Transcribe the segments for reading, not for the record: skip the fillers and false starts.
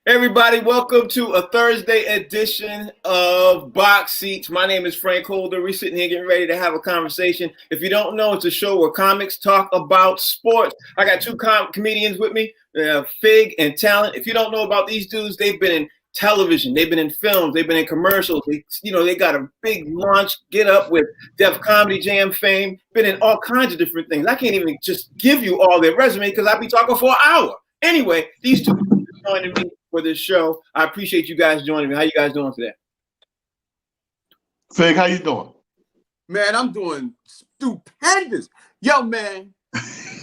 Everybody, welcome to a Thursday edition of Box Seats. My name is Frank Holder. We're sitting here getting ready to have a conversation. If you don't know, it's a show where comics talk about sports. I got two comedians with me, Fig and Talent. If you don't know about these dudes, they've been in television, they've been in films, they've been in commercials. They got a big launch, get up with Def Comedy Jam fame, been in all kinds of different things. I can't even just give you all their resume because I'd be talking for an hour. Anyway, these two are joining me for this show. I appreciate you guys joining me. How you guys doing today? Fig, how you doing? Man, I'm doing stupendous. Yo, man,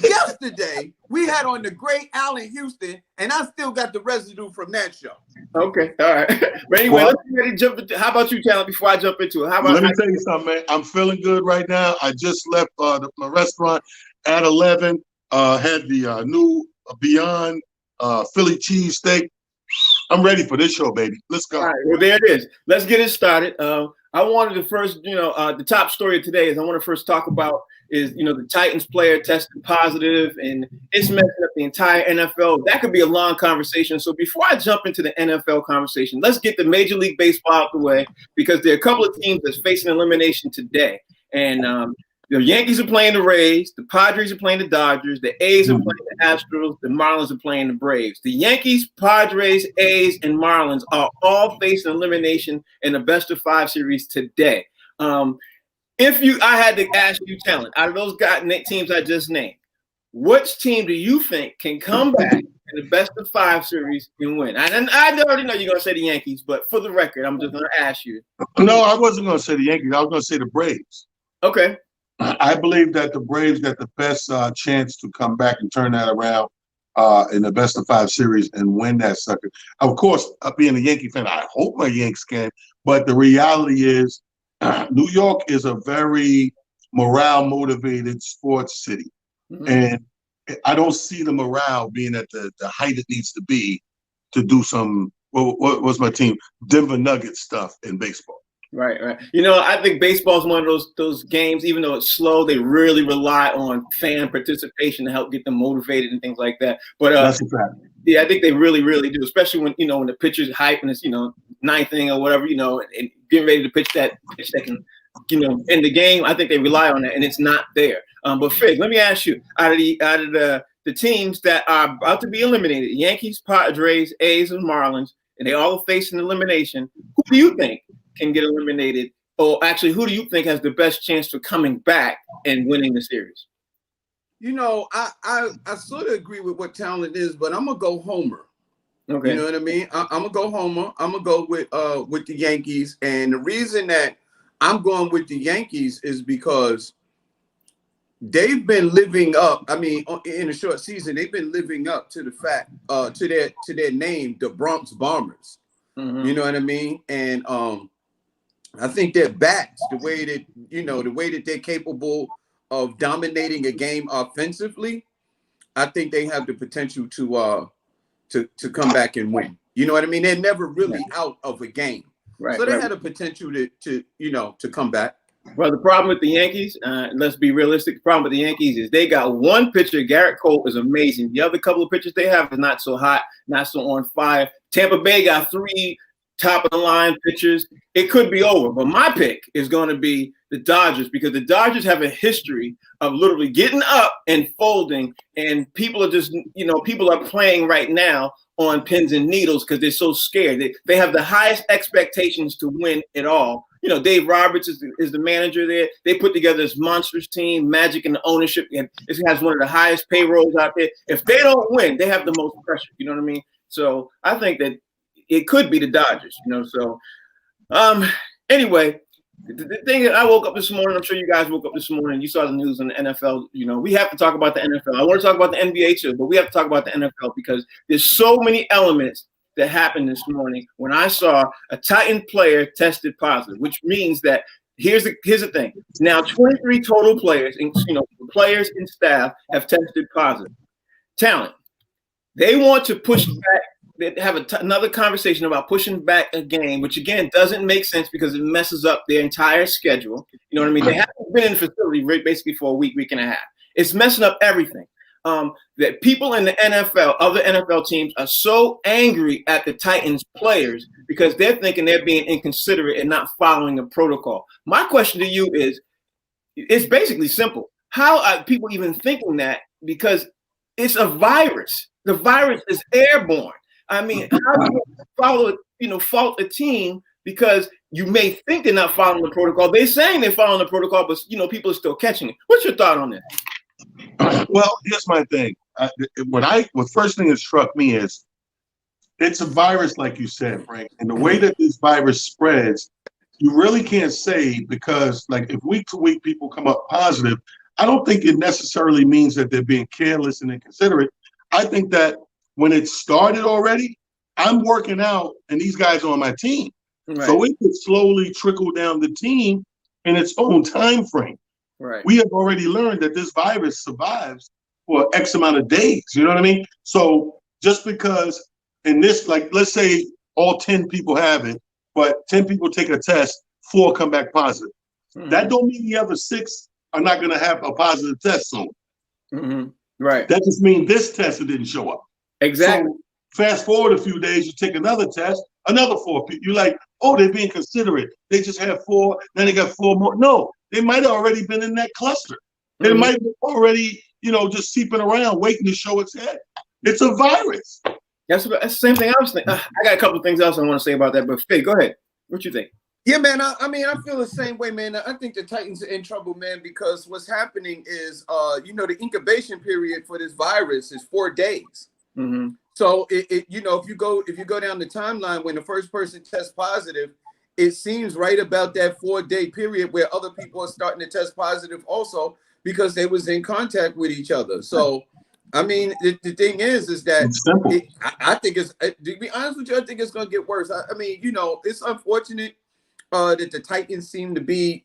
yesterday we had on the great Allen Houston, and I still got the residue from that show. Okay, all right. But anyway, let's get ready to jump into. How about you, Talent, before I jump into it? Let me tell you something, man. I'm feeling good right now. I just left my restaurant at 11. Had the new Beyond Philly cheesesteak. I'm ready for this show, baby. Let's go. All right, well, there it is. Let's get it started. I wanted to first, the top story of today is I want to first talk about is, the Titans player tested positive and it's messing up the entire NFL. That could be a long conversation. So before I jump into the NFL conversation, let's get the Major League Baseball out the way because there are a couple of teams that's facing elimination today. And the Yankees are playing the Rays, the Padres are playing the Dodgers, the A's are playing the Astros, the Marlins are playing the Braves. The Yankees, Padres, A's, and Marlins are all facing elimination in the best-of-5 series today. I had to ask you, Talent, out of those teams I just named, which team do you think can come back in the best-of-5 series and win? And I already know you're going to say the Yankees, but for the record, I'm just going to ask you. No, I wasn't going to say the Yankees. I was going to say the Braves. Okay. I believe that the Braves got the best chance to come back and turn that around in the best-of-5 series and win that sucker. Of course, being a Yankee fan, I hope my Yanks can. But the reality is, New York is a very morale-motivated sports city, and I don't see the morale being at the height it needs to be to do some. What was my team? Denver Nuggets stuff in baseball. Right. I think baseball is one of those games, even though it's slow, they really rely on fan participation to help get them motivated and things like that. But that's a fact. Yeah, I think they really, really do, especially when the pitcher's hype and it's ninth inning or whatever, and getting ready to pitch that can end the game. I think they rely on that, and it's not there. But Fig, let me ask you, out of the teams that are about to be eliminated, Yankees, Padres, A's, and Marlins, and they all facing elimination, who do you think can get eliminated, or actually, who do you think has the best chance for coming back and winning the series? I sort of agree with what Talent is, but I'm gonna go Homer. Okay. You know what I mean? I'm gonna go Homer. I'm gonna go with the Yankees, and the reason that I'm going with the Yankees is because they've been living up. I mean, in a short season, they've been living up to the fact to their name, the Bronx Bombers. Mm-hmm. You know what I mean? And I think their bats, the way that they're capable of dominating a game offensively, I think they have the potential to come back and win. You know what I mean? They're never really out of a game, right? So they had a potential to come back. Well, the problem with the Yankees, let's be realistic. The problem with the Yankees is they got one pitcher. Garrett Cole is amazing. The other couple of pitchers they have is not so hot, not so on fire. Tampa Bay got 3 top-of-the-line pitchers. It could be over. But my pick is going to be the Dodgers because the Dodgers have a history of literally getting up and folding, and people are just, people are playing right now on pins and needles because they're so scared. They have the highest expectations to win it all. Dave Roberts is the manager there. They put together this monstrous team, Magic and the ownership, and it has one of the highest payrolls out there. If they don't win, they have the most pressure. You know what I mean? So I think that it could be the Dodgers, Anyway, the thing that I woke up this morning, I'm sure you guys woke up this morning, you saw the news on the NFL, we have to talk about the NFL. I want to talk about the NBA too, but we have to talk about the NFL because there's so many elements that happened this morning when I saw a Titan player tested positive, which means that here's the thing. Now 23 total players, players and staff have tested positive. Talent. They want to push back. They have another conversation about pushing back a game, which again doesn't make sense because it messes up their entire schedule. You know what I mean? They haven't been in the facility basically for a week and a half. It's messing up everything. that people in the NFL, other NFL teams, are so angry at the Titans players because they're thinking they're being inconsiderate and not following the protocol. My question to you is, it's basically simple. How are people even thinking that? Because it's a virus. The virus is airborne. I mean, how do you fault a team because you may think they're not following the protocol? They're saying they're following the protocol, but people are still catching it. What's your thought on that? Well, here's my thing. What first thing that struck me is it's a virus, like you said, Frank. And the way that this virus spreads, you really can't say, because like if week to week people come up positive, I don't think it necessarily means that they're being careless and inconsiderate. I think that when it started already, I'm working out and these guys are on my team. Right. So it could slowly trickle down the team in its own time frame. Right. We have already learned that this virus survives for X amount of days. You know what I mean? So just because in this, like, let's say all 10 people have it, but 10 people take a test, 4 come back positive. Mm-hmm. That don't mean the other 6 are not going to have a positive test soon. Mm-hmm. Right. That just means this test didn't show up. Exactly. So fast forward a few days, you take another test, another 4 people. You're like, oh, they're being considerate. They just have 4, then they got 4 more. No, they might have already been in that cluster. They Mm-hmm. might be already, just seeping around, waiting to show its head. It's a virus. That's the same thing I was thinking. I got a couple of things else I want to say about that, but Faye, go ahead. What you think? Yeah, man. I mean, I feel the same way, man. I think the Titans are in trouble, man, because what's happening is, the incubation period for this virus is 4 days. Mm-hmm. So if you go down the timeline when the first person tests positive, it seems right about that 4-day period where other people are starting to test positive also because they was in contact with each other. So, I mean, the thing is that I think it's, to be honest with you, I think it's going to get worse. I mean, it's unfortunate that the Titans seem to be,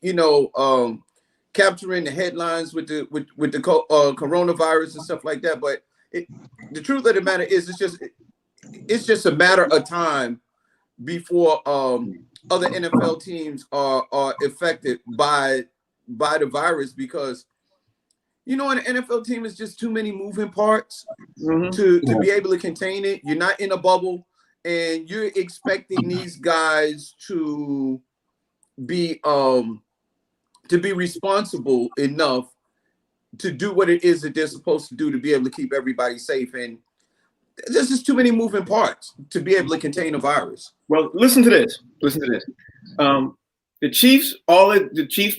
capturing the headlines with the coronavirus and stuff like that. But the truth of the matter is, it's just a matter of time before other NFL teams are affected by the virus, because an NFL team is just too many moving parts to be able to contain it. You're not in a bubble, and you're expecting these guys to be responsible enough to do what it is that they're supposed to do to be able to keep everybody safe. And there's just too many moving parts to be able to contain a virus. Well, listen to this. The Chiefs, the Chiefs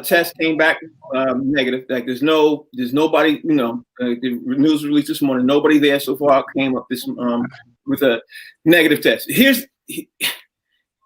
test came back negative. Like there's nobody, the news release this morning, nobody there so far came up with a negative test.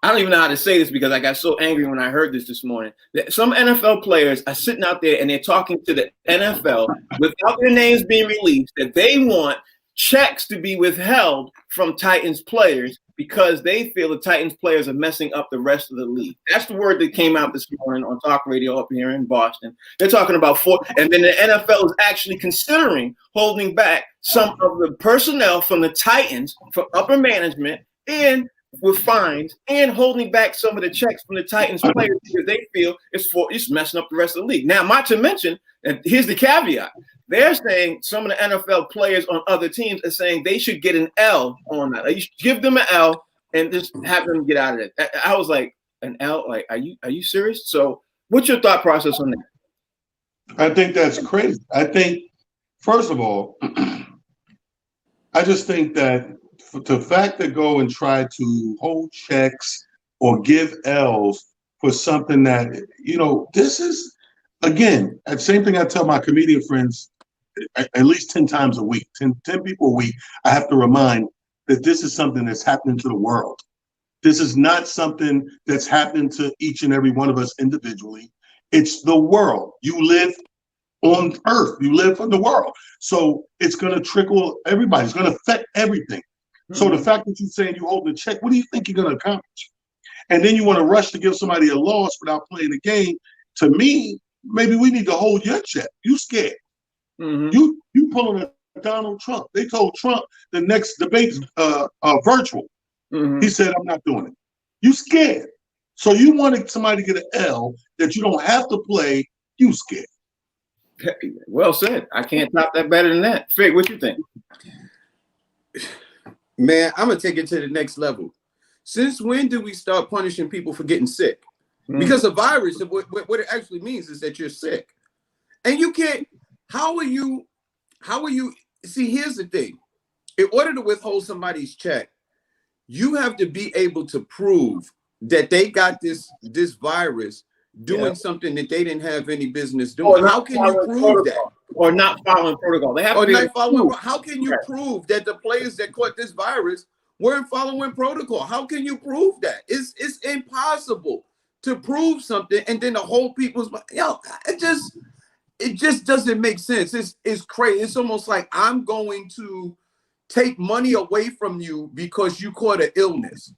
I don't even know how to say this because I got so angry when I heard this morning. Some NFL players are sitting out there and they're talking to the NFL without their names being released that they want checks to be withheld from Titans players because they feel the Titans players are messing up the rest of the league. That's the word that came out this morning on talk radio up here in Boston. They're talking about 4, and then the NFL is actually considering holding back some of the personnel from the Titans, from upper management, and with fines, and holding back some of the checks from the Titans players because they feel it's messing up the rest of the league. Now, not to mention, and here's the caveat, they're saying some of the NFL players on other teams are saying they should get an L on that. You should give them an L and just have them get out of it. I was like, an L? Like, are you serious? So what's your thought process on that? I think that's crazy. I think, first of all, I just think that the fact that go and try to hold checks or give L's for something that, this is, again, the same thing I tell my comedian friends at least 10 times a week, 10 people a week. I have to remind that this is something that's happening to the world. This is not something that's happening to each and every one of us individually. It's the world. You live on Earth. You live in the world. So it's going to trickle everybody. It's going to affect everything. So the fact that you're saying you're holding a check, what do you think you're going to accomplish? And then you want to rush to give somebody a loss without playing the game. To me, maybe we need to hold your check. You scared. Mm-hmm. You pulling a Donald Trump. They told Trump the next debate's virtual. Mm-hmm. He said, I'm not doing it. You scared. So you wanted somebody to get an L that you don't have to play. You scared. Well said. I can't top that better than that. Fig, what you think? Man, I'm gonna take it to the next level. Since when do we start punishing people for getting sick? Because a virus, what it actually means is that you're sick, and you can't. How are you? See, here's the thing: in order to withhold somebody's check, you have to be able to prove that they got this virus doing something that they didn't have any business doing. How can you prove that? Or not following protocol. They have to be not following. How can you prove that the players that caught this virus weren't following protocol? How can you prove that? It's impossible to prove something and then the whole people's it just doesn't make sense. It's crazy. It's almost like I'm going to take money away from you because you caught an illness.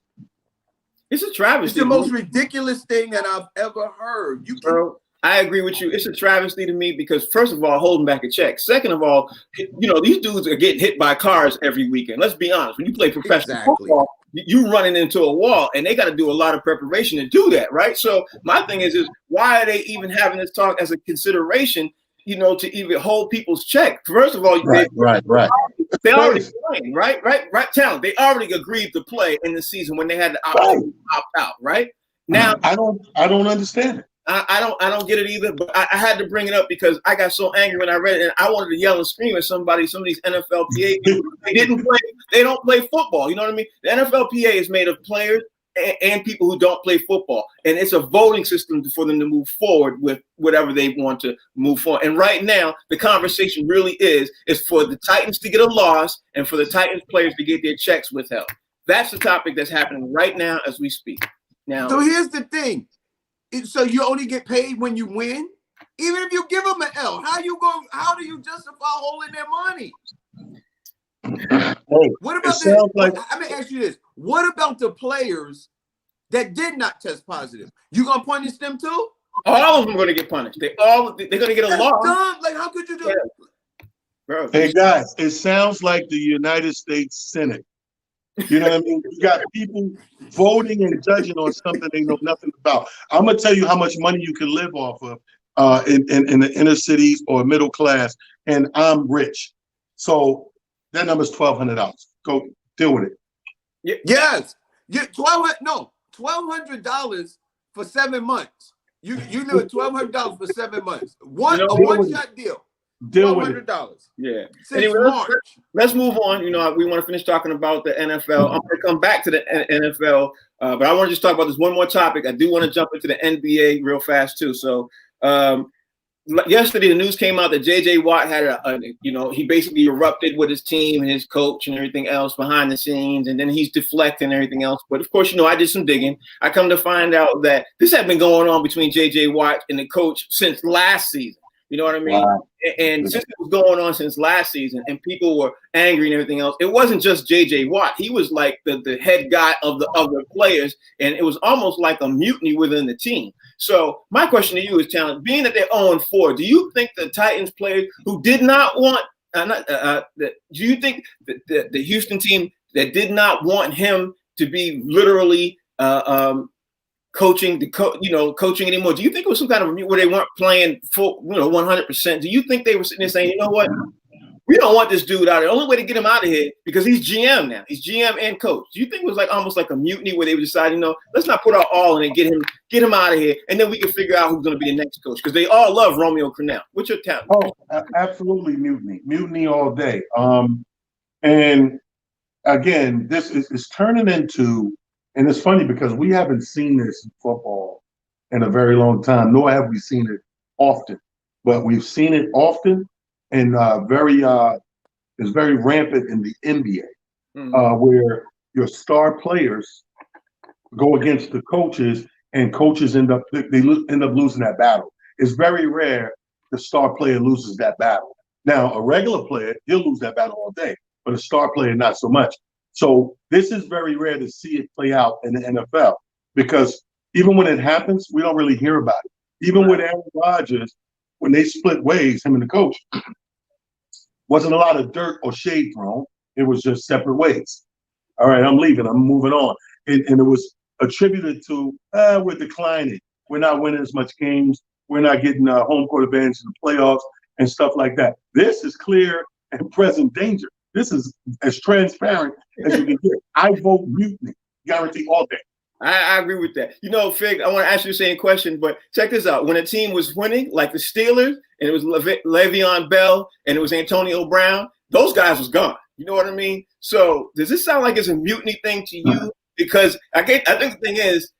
It's a travesty. It's the most ridiculous thing that I've ever heard. Bro, I agree with you. It's a travesty to me because, first of all, holding back a check. Second of all, these dudes are getting hit by cars every weekend. Let's be honest. When you play professional football, you running into a wall, and they got to do a lot of preparation to do that, right? So my thing is why are they even having this talk as a consideration, to even hold people's check? First of all, right. They already playing, right? Talent. They already agreed to play in the season when they had to opt out, right? Now I don't understand it. I don't get it either, but I had to bring it up because I got so angry when I read it, and I wanted to yell and scream at some of these NFLPA people. They don't play football. You know what I mean? The NFLPA is made of players and people who don't play football, and it's a voting system for them to move forward with whatever they want to move forward. And right now, the conversation really is for the Titans to get a loss and for the Titans players to get their checks withheld. That's the topic that's happening right now as we speak. Now, so here's the thing. So you only get paid when you win? Even if you give them an L, how do you justify holding their money? What about let me ask you this. What about the players that did not test positive? You gonna punish them too? All of them are gonna get punished. They're gonna get a loss. Dumb. Like, how could you do it? Bro, hey guys, it sounds like the United States Senate. You know what I mean? You got people voting and judging on something they know nothing about. I'm gonna tell you how much money you can live off of in the inner cities or middle class, and I'm rich. So that number's $1,200. Go deal with it. Yes. Yeah, $1,200 for 7 months. You live at $1,200 for 7 months. One-shot deal. Deal with it. $1,200. Yeah. Since anyway, March. let's move on. We want to finish talking about the NFL. I'm going to come back to the NFL, but I want to just talk about this one more topic. I do want to jump into the NBA real fast too. So yesterday, the news came out that J.J. Watt had he basically erupted with his team and his coach and everything else behind the scenes, and then he's deflecting and everything else. But of course, I did some digging. I come to find out that this had been going on between J.J. Watt and the coach since last season. You know what I mean? Wow. And since it was going on since last season and people were angry and everything else, it wasn't just J.J. Watt. He was like the head guy of the other players, and it was almost like a mutiny within the team. So my question to you is, Talent, being that they're 0-4, do you think the Titans players who did not want do you think that the Houston team that did not want him to be literally coaching coaching anymore, do you think it was some kind of where they weren't playing full 100%? Do you think they were sitting there saying, you know what, we don't want this dude out here. The only way to get him out of here, because he's GM now, he's GM and coach. Do you think it was like almost like a mutiny where they would decide, let's not put our all in and get him out of here, and then we can figure out who's going to be the next coach? Because they all love Romeo Crennel. What's your talent? Oh, absolutely mutiny all day. And again, this is turning into. And it's funny because we haven't seen this in football in a very long time, nor have we seen it often. But we've seen it often and it's very rampant in the NBA, where your star players go against the coaches, and coaches end up losing that battle. It's very rare the star player loses that battle. Now, a regular player, he'll lose that battle all day, but a star player, not so much. So this is very rare to see it play out in the NFL, because even when it happens, we don't really hear about it. Even with Aaron Rodgers, when they split ways, him and the coach, wasn't a lot of dirt or shade thrown. It was just separate ways. All right, I'm leaving. I'm moving on. And it was attributed to, we're declining. We're not winning as much games. We're not getting home court advantage in the playoffs. and stuff like that. This is clear and present danger. This is as transparent as you can get. I vote mutiny, guarantee all day. I agree with that. You know, Fig, I want to ask you the same question, but check this out. When a team was winning, like the Steelers, and it was Le'Veon Bell and it was Antonio Brown, those guys was gone. You know what I mean? So does this sound like it's a mutiny thing to you? Because I think the thing is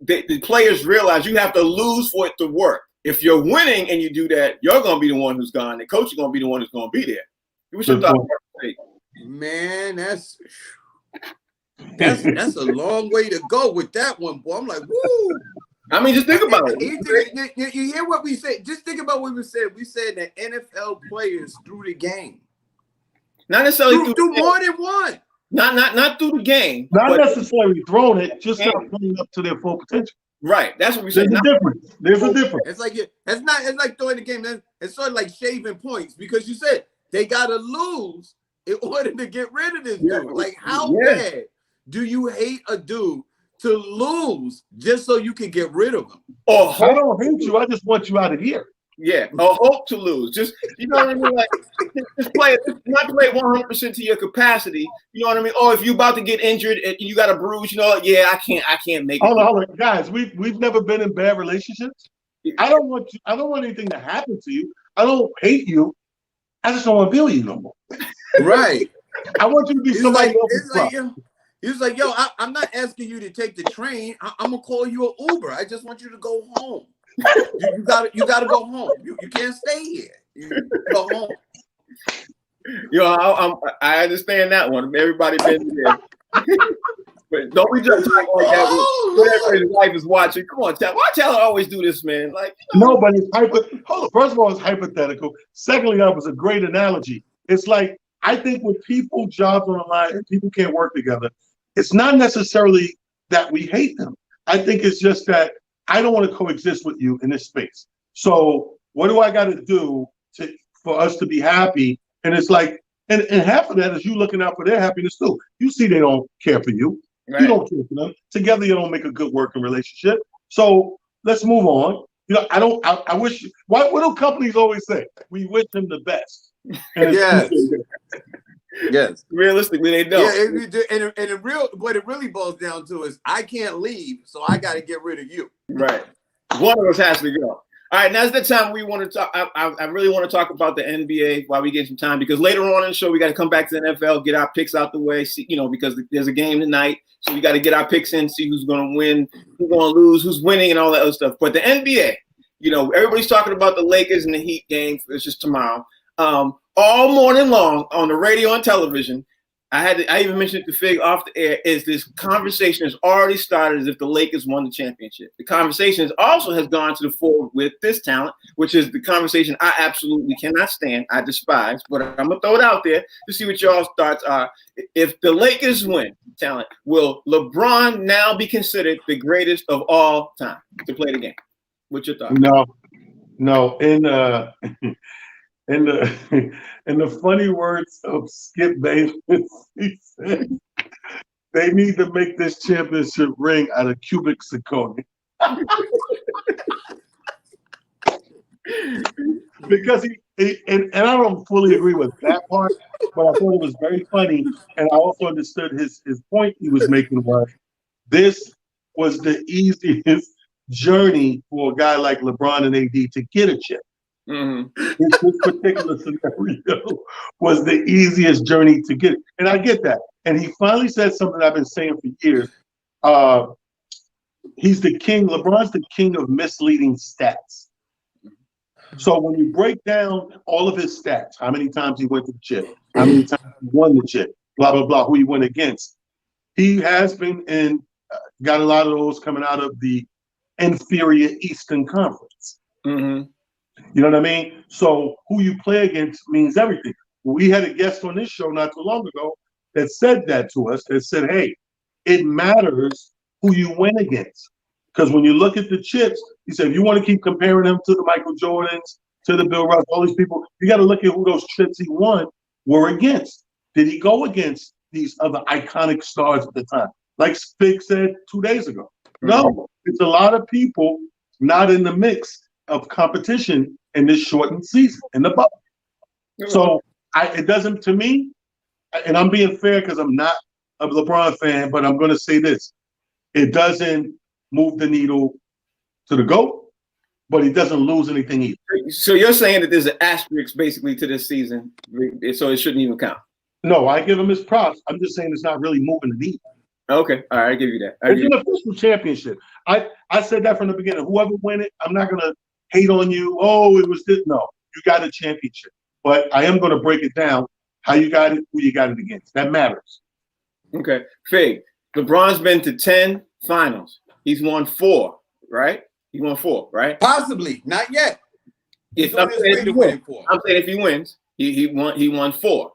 the players realize you have to lose for it to work. If you're winning and you do that, you're going to be the one who's gone. The coach is going to be the one who's going to be there. What's your thought? Man, that's a long way to go with that one, boy. I'm like, woo. I mean, just think about it. You hear what we said? Just think about what we said. We said that NFL players through the game. Not necessarily through more than one. Not through the game. Not necessarily throwing it, just not playing up to their full potential. Right. That's what we said. There's a difference. There's a difference. It's like it's like throwing the game. It's sort of like shaving points because you said they gotta lose in order to get rid of this dude. Like, how bad do you hate a dude to lose just so you can get rid of him? I don't hate you. I just want you out of here. Yeah, or hope to lose. Just, you know what I mean? Like, just play it, not play 100% to your capacity. You know what I mean? Or if you're about to get injured and you got a bruise, you know, I can't make it. Hold on, guys. We've never been in bad relationships. I don't want anything to happen to you. I don't hate you. I just don't want to be with you no more. Right. I want you to be somebody else. He was like, yo, I'm not asking you to take the train. I'm gonna call you an Uber. I just want you to go home. You gotta go home. You can't stay here. You go home. You know, I understand that one. Everybody been there. But don't we just talk like that when everybody's wife is watching? Come on, why Taylor always do this, man? Like, you know. No, but it's hold on. First of all, it's hypothetical. Secondly, that was a great analogy. It's like, I think when people jobs on the line and people can't work together, it's not necessarily that we hate them. I think it's just that I don't want to coexist with you in this space. So what do I got to do for us to be happy? And it's like, and half of that is you looking out for their happiness too. You see they don't care for you. Right. You don't care for them. Together you don't make a good working relationship. So let's move on. You know, I wish, what do companies always say? We wish them the best. Yes. Yes. Realistically, they don't. Yeah, what it really boils down to is I can't leave, so I got to get rid of you. Right. One of us has to go. All right, now's the time we want to talk. I really want to talk about the NBA while we get some time, because later on in the show we got to come back to the NFL, get our picks out the way. See, you know, because there's a game tonight, so we got to get our picks in, see who's going to win, who's going to lose, who's winning, and all that other stuff. But the NBA, you know, everybody's talking about the Lakers and the Heat game. It's just tomorrow. All morning long on the radio and television, I even mentioned it to Fig off the air, is this conversation has already started as if the Lakers won the championship. The conversation also has gone to the fore with this talent, which is the conversation I absolutely cannot stand, I despise, but I'm going to throw it out there to see what y'all's thoughts are. If the Lakers win, talent, will LeBron now be considered the greatest of all time to play the game? What's your thoughts? No. In the funny words of Skip Bayless, he said, they need to make this championship ring out of cubic zirconia. Because and I don't fully agree with that part, but I thought it was very funny, and I also understood his point he was making was this was the easiest journey for a guy like LeBron and AD to get a chip. Mm-hmm. This particular scenario was the easiest journey to get, and I get that. And he finally said something I've been saying for years. He's the king. LeBron's the king of misleading stats. So when you break down all of his stats, how many times he went to the chip, how many times he won the chip, blah blah blah, who he went against, he has been and got a lot of those coming out of the inferior Eastern Conference. Mm-hmm. You know what I mean? So who you play against means everything. We had a guest on this show not too long ago that said that to us, that said, hey, it matters who you win against. Because when you look at the chips, he said, if you want to keep comparing them to the Michael Jordans, to the Bill Russell, all these people, you got to look at who those chips he won were against. Did he go against these other iconic stars at the time? Like Spig said 2 days ago. No, it's a lot of people not in the mix of competition in this shortened season in the bubble. So it doesn't, to me, and I'm being fair because I'm not a LeBron fan, but I'm going to say this. It doesn't move the needle to the GOAT, but it doesn't lose anything either. So you're saying that there's an asterisk basically to this season, so it shouldn't even count? No, I give him his props. I'm just saying it's not really moving the needle. Okay, all right, I give you that. It's an official championship. I said that from the beginning. Whoever win it, I'm not going to hate on you. Oh, it was this. No, you got a championship. But I am going to break it down. How you got it, who you got it against. That matters. Okay. Fig, LeBron's been to 10 finals. He's won 4, right? He won 4, right? Possibly. Not yet. I'm saying if he wins, he won 4.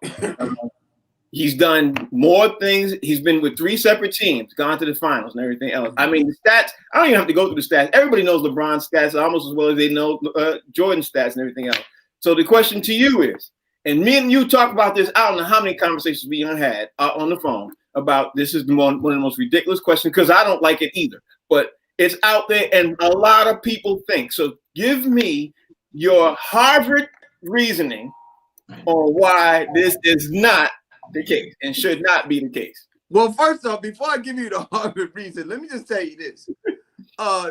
He's done more things. He's been with 3 separate teams, gone to the finals and everything else. I mean, the stats, I don't even have to go through the stats. Everybody knows LeBron's stats almost as well as they know Jordan's stats and everything else. So the question to you is, and me and you talk about this, I don't know how many conversations we had on the phone about this is one of the most ridiculous questions because I don't like it either. But it's out there and a lot of people think. So give me your Harvard reasoning on why this is not the case and should not be the case. Well, first off, before I give you the Harvard reason, let me just tell you this.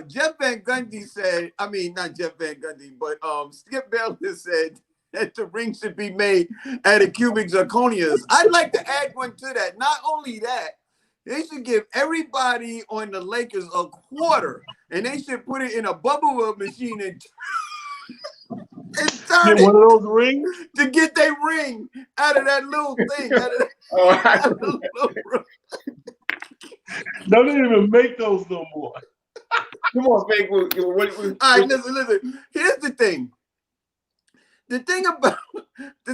Jeff Van Gundy said, I mean, not Jeff Van Gundy, but Skip Bayless said that the ring should be made out of cubic zirconias. I'd like to add one to that. Not only that, they should give everybody on the Lakers a quarter, and they should put it in a bubble machine and turn Get one of those rings to get their ring out of that little thing. Don't even make those no more. Come on, Fig. All right, listen. Here's the thing. The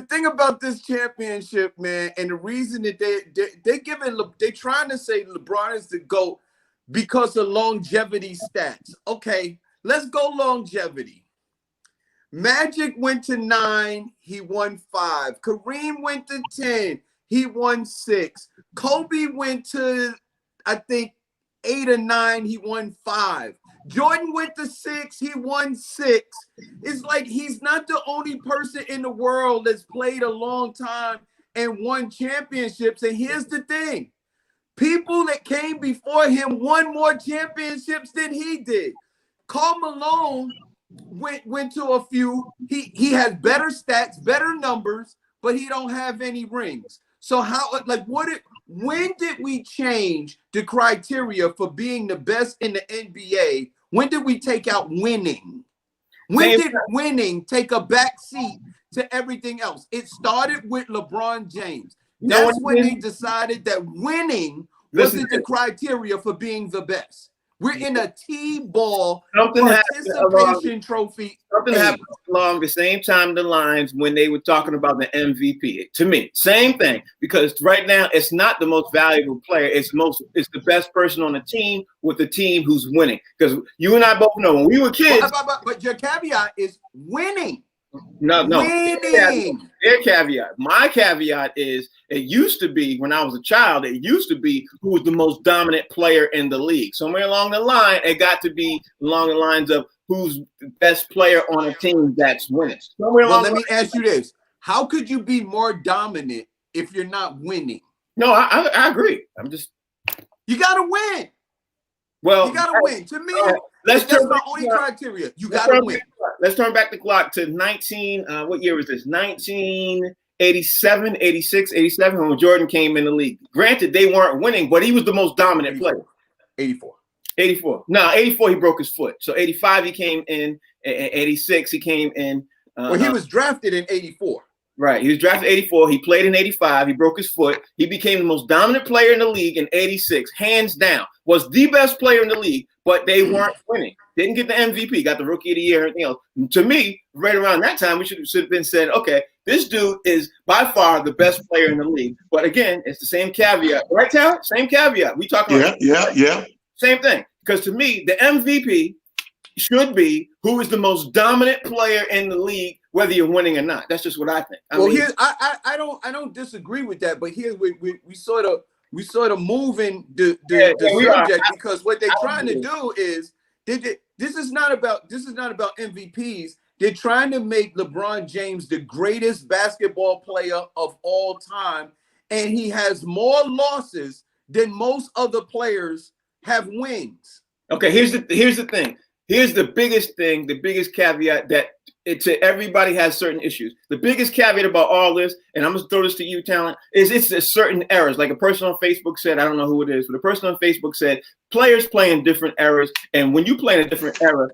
thing about this championship, man, and the reason that they're trying to say LeBron is the GOAT because of longevity stats. Okay, let's go longevity. Magic went to 9, he won 5. Kareem went to 10, he won 6. Kobe went to, I think, 8 or 9, he won 5. Jordan went to 6, he won 6. It's like he's not the only person in the world that's played a long time and won championships. And here's the thing. People that came before him won more championships than he did. Karl Malone went to a few. He has better stats, better numbers, but he don't have any rings. So when did we change the criteria for being the best in the NBA? When did we take out winning? When did winning take a back seat to everything else? It started with LeBron James. That's when they decided that winning wasn't the criteria for being the best. We're in a T-ball participation trophy. Something happened along the same time the lines when they were talking about the MVP. To me, same thing. Because right now it's not the most valuable player. It's the best person on the team with the team who's winning. Because you and I both know when we were kids. But your caveat is winning. No. Winning. Their caveat. My caveat is it used to be when I was a child, it used to be who was the most dominant player in the league. Somewhere along the line, it got to be along the lines of who's the best player on a team that's winning. Let me ask you this. How could you be more dominant if you're not winning? No, I agree. You gotta win. Well, you gotta win. To me, that's the only criteria. You gotta win. Let's turn back the clock to what year was this? 1987, 86, 87, when Jordan came in the league. Granted, they weren't winning, but he was the most dominant player. 84. No, 84, he broke his foot. So 85, he came in. 86, he came in. Well, he was drafted in 84. Right. He was drafted 84. He played in 85. He broke his foot. He became the most dominant player in the league in 86, hands down. Was the best player in the league, but they weren't winning. Didn't get the MVP, got the rookie of the year, everything else. To me, right around that time, we should have been said, okay, this dude is by far the best player in the league. But again, it's the same caveat. Right, Tal? Same caveat. We talking about yeah. Same thing. Because to me, the MVP should be who is the most dominant player in the league, whether you're winning or not. That's just what I think. I don't disagree with that, but here we sort of moving the subject because what they're trying to do is this is not about MVPs. They're trying to make LeBron James the greatest basketball player of all time, and he has more losses than most other players have wins. Okay, here's the thing. Here's the biggest thing, the biggest caveat that everybody has certain issues. The biggest caveat about all this, and I'm gonna throw this to you, Talent, is it's a certain errors. Like a person on Facebook said, I don't know who it is, but a person on Facebook said players play in different eras, and when you play in a different era,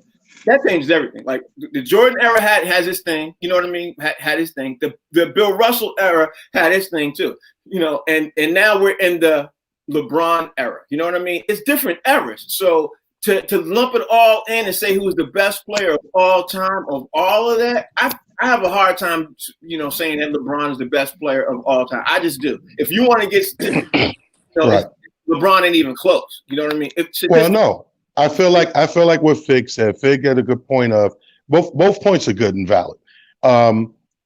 that changes everything. Like the Jordan era has its thing, you know what I mean? Had its thing. The Bill Russell era had its thing too, you know. And now we're in the LeBron era. You know what I mean? It's different eras. So to lump it all in and say who's the best player of all time of all of that, I have a hard time, you know, saying that LeBron is the best player of all time. I just do. If you want to get, you know, Right. LeBron ain't even close. You know what I mean? Well, no. I feel like what Fig said. Fig had a good point of both points are good and valid.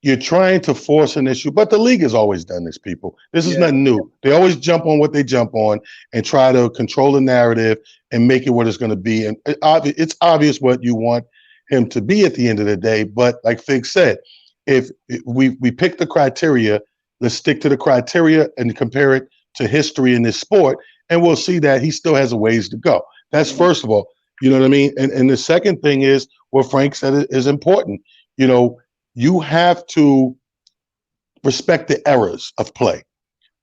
You're trying to force an issue, but the league has always done this, people. This is nothing new. They always jump on what they jump on and try to control the narrative and make it what it's going to be. And it's obvious what you want him to be at the end of the day. But like Fig said, if we pick the criteria, let's stick to the criteria and compare it to history in this sport, and we'll see that he still has a ways to go. That's first of all, you know what I mean? And the second thing is what Frank said is important. You know, you have to respect the eras of play.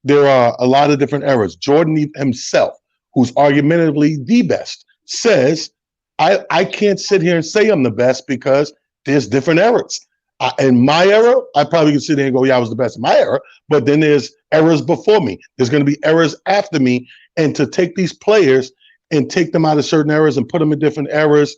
There are a lot of different eras. Jordan himself, who's argumentatively the best, says, I can't sit here and say I'm the best because there's different eras. In my era, I probably could sit there and go, yeah, I was the best in my era, but then there's eras before me. There's going to be eras after me. And to take these players and take them out of certain eras and put them in different eras,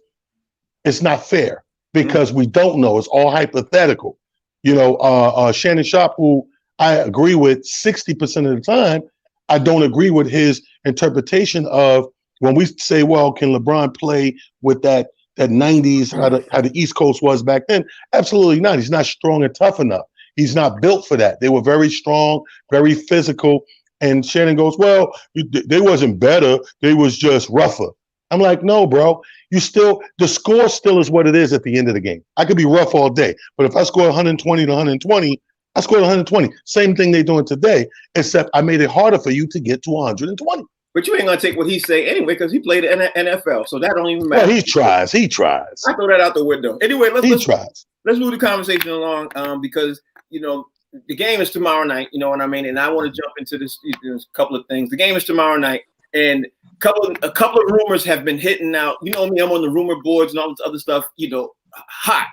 it's not fair because we don't know. It's all hypothetical. You know, Shannon Sharpe, who I agree with 60% of the time, I don't agree with his interpretation of when we say, well, can LeBron play with that 90s, how the East Coast was back then? Absolutely not. He's not strong and tough enough. He's not built for that. They were very strong, very physical. And Shannon goes, well, they wasn't better. They was just rougher. I'm like, no, bro. The score still is what it is at the end of the game. I could be rough all day, but if I score 120 to 120, I scored 120. Same thing they're doing today, except I made it harder for you to get to 120. But you ain't gonna take what he say anyway because he played in the NFL, so that don't even matter. Well, he tries. I throw that out the window. Anyway, let's move the conversation along because you know the game is tomorrow night. You know what I mean, and I want to jump into this couple of things. The game is tomorrow night, and a couple of rumors have been hitting out. You know me, I'm on the rumor boards and all this other stuff. You know, hot.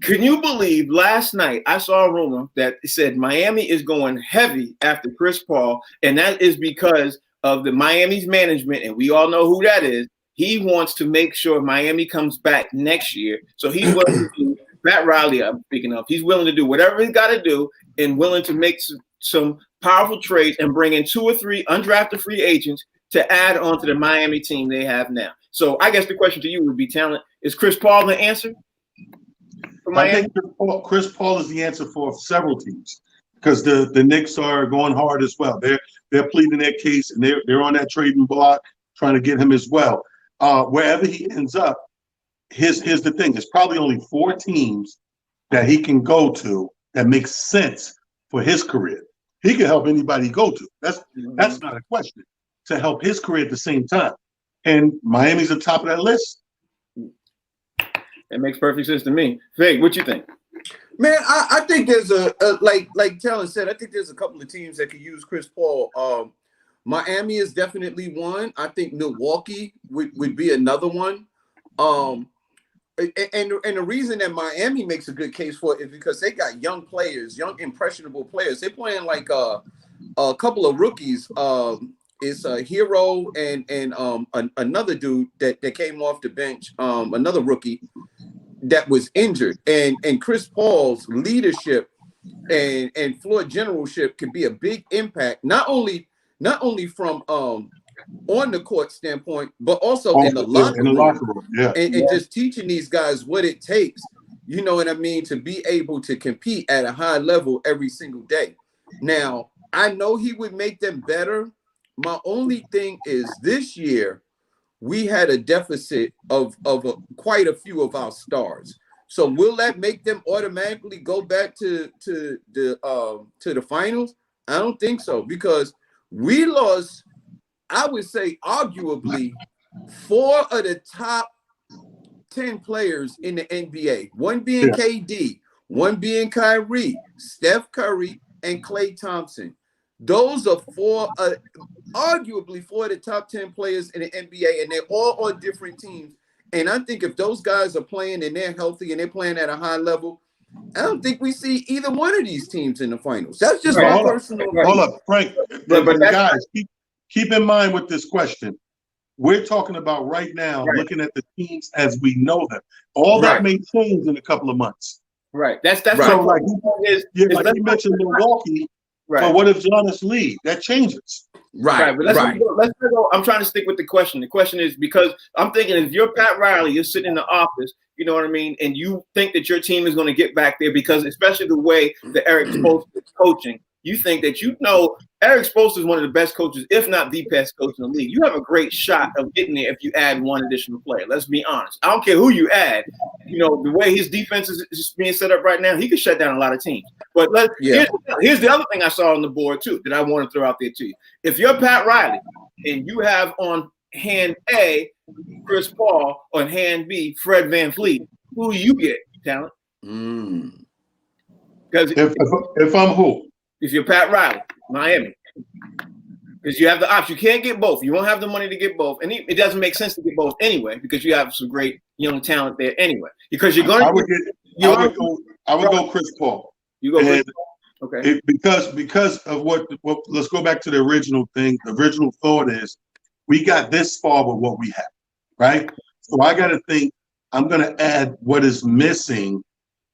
Can you believe last night I saw a rumor that said Miami is going heavy after Chris Paul, and that is because of the Miami's management, and we all know who that is. He wants to make sure Miami comes back next year. So he's willing to do, Pat Riley, I'm speaking of, he's willing to do whatever he's got to do and willing to make some powerful trades and bring in 2 or 3 undrafted free agents to add on to the Miami team they have now. So I guess the question to you would be, Talent, is Chris Paul the answer for Miami? I think Chris Paul is the answer for several teams because the Knicks are going hard as well. They're pleading their case, and they're on that trading block trying to get him as well. Wherever he ends up, here's the thing. There's probably only 4 teams that he can go to that makes sense for his career. He can help anybody he go to. That's not a question. To help his career at the same time. And Miami's at the top of that list. It makes perfect sense to me. Fig, what you think? Man, I think there's a like Talon said, I think there's a couple of teams that could use Chris Paul. Miami is definitely one. I think Milwaukee would be another one. And the reason that Miami makes a good case for it is because they got young players, young impressionable players. They're playing like a couple of rookies. It's a Hero and another dude that came off the bench, another rookie that was injured. And Chris Paul's leadership and floor generalship could be a big impact, not only from on the court standpoint, but also in the locker room. Yeah. And just teaching these guys what it takes, you know what I mean, to be able to compete at a high level every single day. Now, I know he would make them better. My only thing is this year we had a deficit of quite a few of our stars. So will that make them automatically go back to the finals? I don't think so, because we lost, I would say, arguably 4 of the top 10 players in the NBA. One being KD, one being Kyrie, Steph Curry, and Klay Thompson. Those are arguably 4 of the top 10 players in the NBA, and they're all on different teams. And I think if those guys are playing and they're healthy and they're playing at a high level, I don't think we see either one of these teams in the finals. That's just my personal opinion. Hold up, Frank. But guys, keep in mind with this question. We're talking about right now, looking at the teams as we know them. All that may change in a couple of months. Right. That's right. So like you mentioned Milwaukee. Right. But what if Giannis leaves? That changes. Right. But let's go. I'm trying to stick with the question. The question is, because I'm thinking if you're Pat Riley, you're sitting in the office, you know what I mean, and you think that your team is going to get back there because especially the way that Eric Spoelstra is coaching, you think that Eric Spoelstra is one of the best coaches, if not the best coach in the league. You have a great shot of getting there if you add one additional player. Let's be honest. I don't care who you add. You know, the way his defense is just being set up right now, he could shut down a lot of teams. But here's the other thing I saw on the board, too, that I want to throw out there to you. If you're Pat Riley and you have on hand A, Chris Paul, on hand B, Fred VanVleet, who you get, Talent? Because if I'm who? If you're Pat Riley, Miami, because you have the option. You can't get both. You won't have the money to get both. And it doesn't make sense to get both anyway, because you have some great young talent there anyway. Because you're going to I would go Chris Paul. You go Chris Paul. Okay. Because of what let's go back to the original thing. The original thought is we got this far with what we have, right? So I got to think I'm going to add what is missing,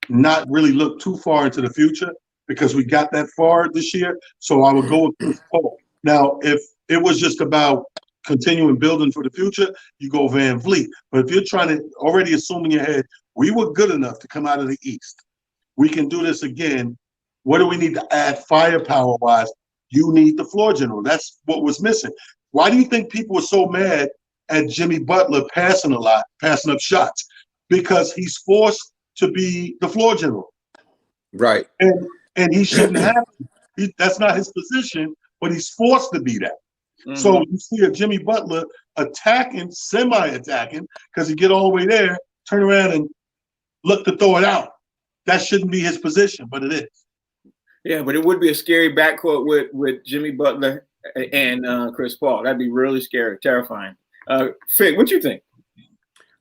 not really look too far into the future, because we got that far this year. So I would go with Chris Paul. Now, if it was just about continuing building for the future, you go VanVleet. But if you're trying to already assume in your head, we were good enough to come out of the East, we can do this again. What do we need to add firepower-wise? You need the floor general. That's what was missing. Why do you think people were so mad at Jimmy Butler passing a lot, passing up shots? Because he's forced to be the floor general. Right. And he shouldn't have to. That's not his position, but he's forced to be that. Mm-hmm. So you see a Jimmy Butler attacking, semi-attacking, because he get all the way there, turn around and look to throw it out. That shouldn't be his position, but it is. Yeah, but it would be a scary backcourt with Jimmy Butler and Chris Paul. That'd be really scary, terrifying. Fig, what you think?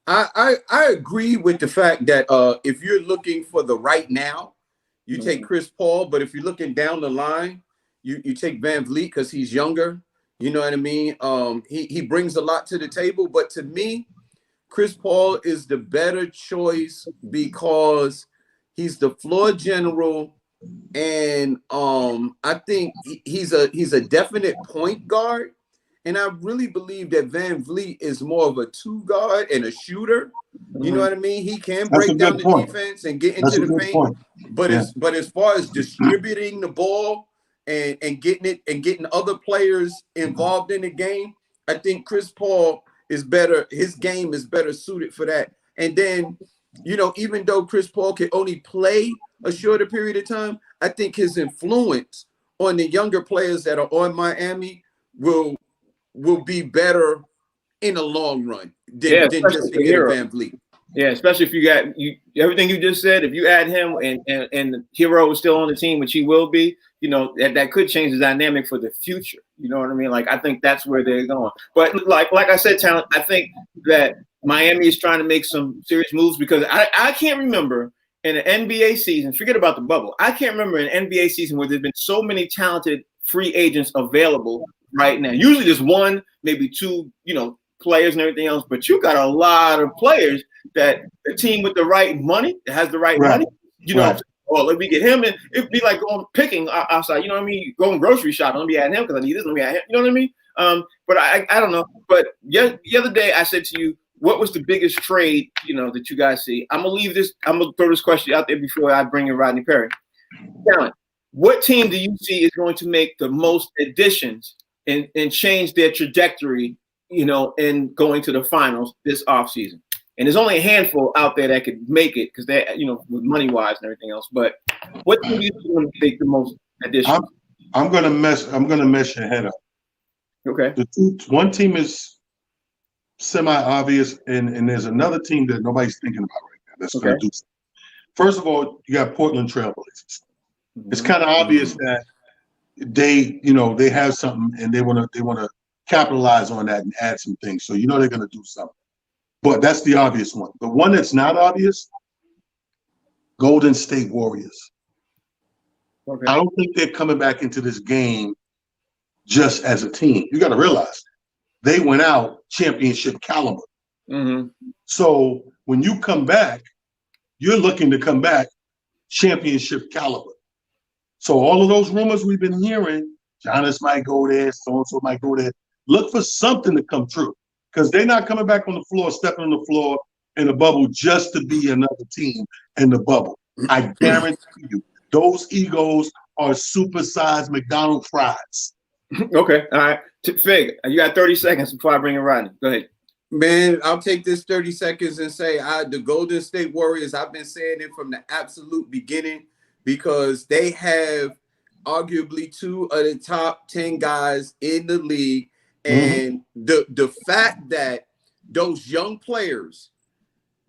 I agree with the fact that if you're looking for the right now, you take Chris Paul, but if you're looking down the line, you take VanVleet because he's younger. You know what I mean? He brings a lot to the table, but to me, Chris Paul is the better choice because he's the floor general, and I think he's a definite point guard. And I really believe that VanVleet is more of a 2-guard and a shooter. You know what I mean? He can break down the defense and get into the paint. But as far as distributing the ball and getting other players involved in the game, I think Chris Paul is better. His game is better suited for that. And then, you know, even though Chris Paul can only play a shorter period of time, I think his influence on the younger players that are on Miami will be better in the long run than just to get a VanVleet. Yeah, especially if you got everything you just said. If you add him and Hero is still on the team, which he will be, you know, that could change the dynamic for the future. You know what I mean? Like, I think that's where they're going. But like I said, Talent, I think that Miami is trying to make some serious moves because I can't remember in an NBA season, forget about the bubble. I can't remember an NBA season where there's been so many talented free agents available right now. Usually there's one, maybe two, you know, players and everything else, but you got a lot of players that the team with the right money, that has the right money, you know, let me get him, and it'd be like going picking outside, you know what I mean? Going grocery shopping, let me add him because I need this, let me add him, you know what I mean? But I don't know. But the other day I said to you, what was the biggest trade, you know, that you guys see? I'm gonna throw this question out there before I bring in Rodney Perry. Talent, what team do you see is going to make the most additions and change their trajectory, you know, in going to the finals this offseason? And there's only a handful out there that could make it because they, with money wise and everything else. But what team do you want to take the most addition? I'm gonna mess your head up. Okay. One team is semi-obvious, and there's another team that nobody's thinking about right now that's gonna do something. First of all, you got Portland Trailblazers. Mm-hmm. It's kind of obvious that they have something and they want to capitalize on that and add some things. So they're gonna do something. But that's the obvious one. The one that's not obvious, Golden State Warriors. Okay. I don't think they're coming back into this game just as a team. You got to realize they went out championship caliber. Mm-hmm. So when you come back, you're looking to come back championship caliber. So all of those rumors we've been hearing, Giannis might go there, so-and-so might go there, look for something to come true because they're not coming back on the floor, stepping on the floor in the bubble just to be another team in the bubble. I guarantee you, those egos are supersized McDonald's fries. Okay, all right. Fig, you got 30 seconds before I bring in Rodney. Go ahead. Man, I'll take this 30 seconds and say the Golden State Warriors, I've been saying it from the absolute beginning because they have arguably 2 of the top 10 guys in the league. And the fact that those young players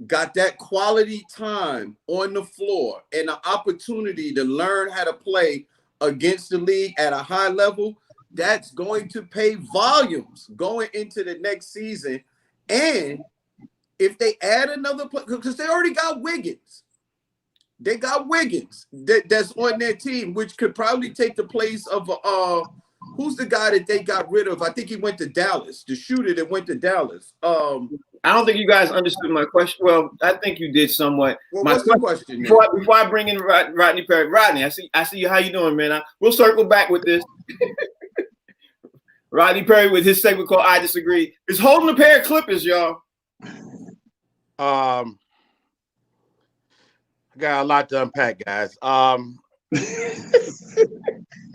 got that quality time on the floor and the opportunity to learn how to play against the league at a high level, that's going to pay volumes going into the next season. And if they add another player, because they already got Wiggins. They got Wiggins that's on their team, which could probably take the place of who's the guy that they got rid of? I think he went to Dallas, the shooter that went to Dallas. I don't think you guys understood my question. Well, I think you did somewhat. Well, what's the question? Before I bring in Rodney Perry. Rodney, I see you. How you doing, man? We'll circle back with this. Rodney Perry with his segment called I Disagree is holding a pair of Clippers, y'all. I got a lot to unpack, guys.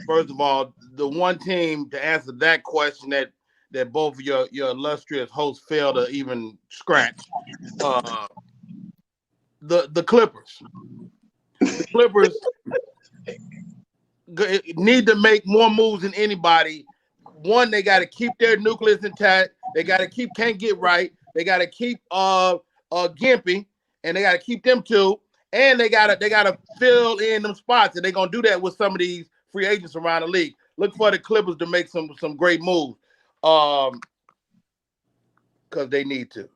First of all, the one team to answer that question that both of your illustrious hosts failed to even scratch, the Clippers. The Clippers need to make more moves than anybody. One, they got to keep their nucleus intact. They got to keep Can't Get Right. They got to keep Gimpy, and they got to keep them two. And they gotta fill in them spots, and they're gonna do that with some of these free agents around the league. Look for the Clippers to make some great moves, because they need to.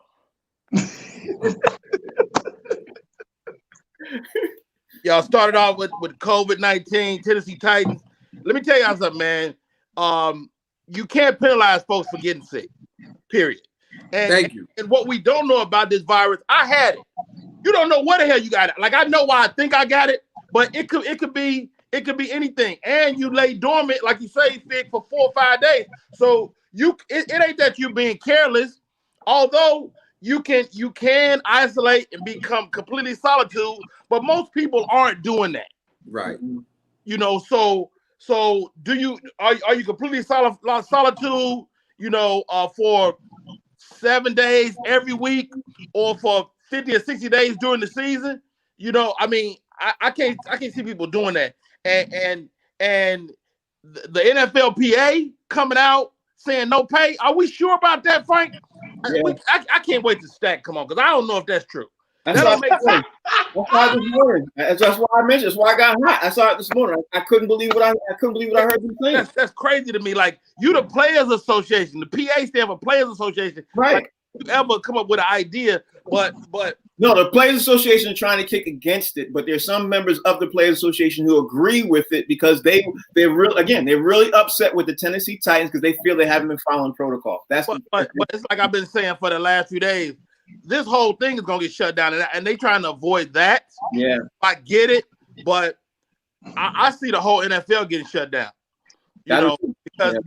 Y'all started off with COVID-19, Tennessee Titans. Let me tell y'all something, man. You can't penalize folks for getting sick. Period. Thank you. And what we don't know about this virus, I had it. You don't know what the hell you got it. Like, I know why I think I got it, but it could be anything. And you lay dormant, like you say, Fig, for 4 or 5 days. So it ain't that you being careless, although you can isolate and become completely solitude, but most people aren't doing that. Right. So are you completely solitude, for 7 days every week or for 50 or 60 days during the season? I can't see people doing that. And the NFLPA coming out saying no pay. Are we sure about that, Frank? Yeah. I can't wait to Stack come on, because I don't know if that's true. That's why this morning. That's why I mentioned. That's why I got hot. I saw it this morning. I couldn't believe what I heard you saying. That's crazy to me. Like, you the Players Association, the PA stand for Players Association. Right. Like, you ever come up with an idea, but no, the Players Association is trying to kick against it, but there's some members of the Players Association who agree with it because they're really upset with the Tennessee Titans because they feel they haven't been following protocol. But it's like I've been saying for the last few days. This whole thing is gonna get shut down, and they trying to avoid that. Yeah, I get it, but I see the whole NFL getting shut down. Because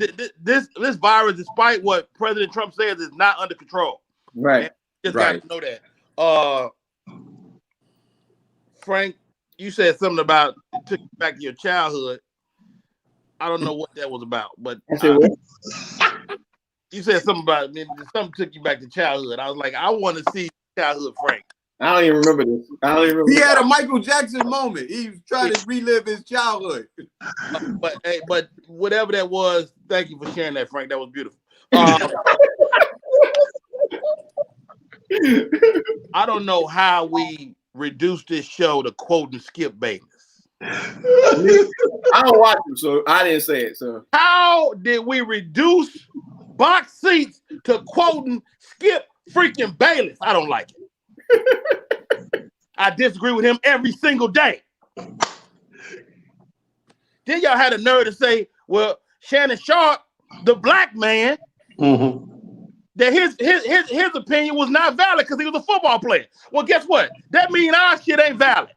this virus, despite what President Trump says, is not under control. Right. Just got to know that. Frank, you said something about it took you back to your childhood. I don't know what that was about, but You said something about me. Something took you back to childhood. I was like, I want to see childhood Frank. I don't even remember this. I don't even remember. He had a Michael Jackson moment. He was trying to relive his childhood. But whatever that was, thank you for sharing that, Frank. That was beautiful. I don't know how we reduced this show to quoting Skip Bayless. I don't watch him, so I didn't say it. So how did we reduce box seats to quoting Skip freaking Bayless? I don't like it. I disagree with him every single day. Then y'all had a nerve to say, well, Shannon Sharpe, the black man, that his opinion was not valid because he was a football player. Well, guess what? That means our shit ain't valid.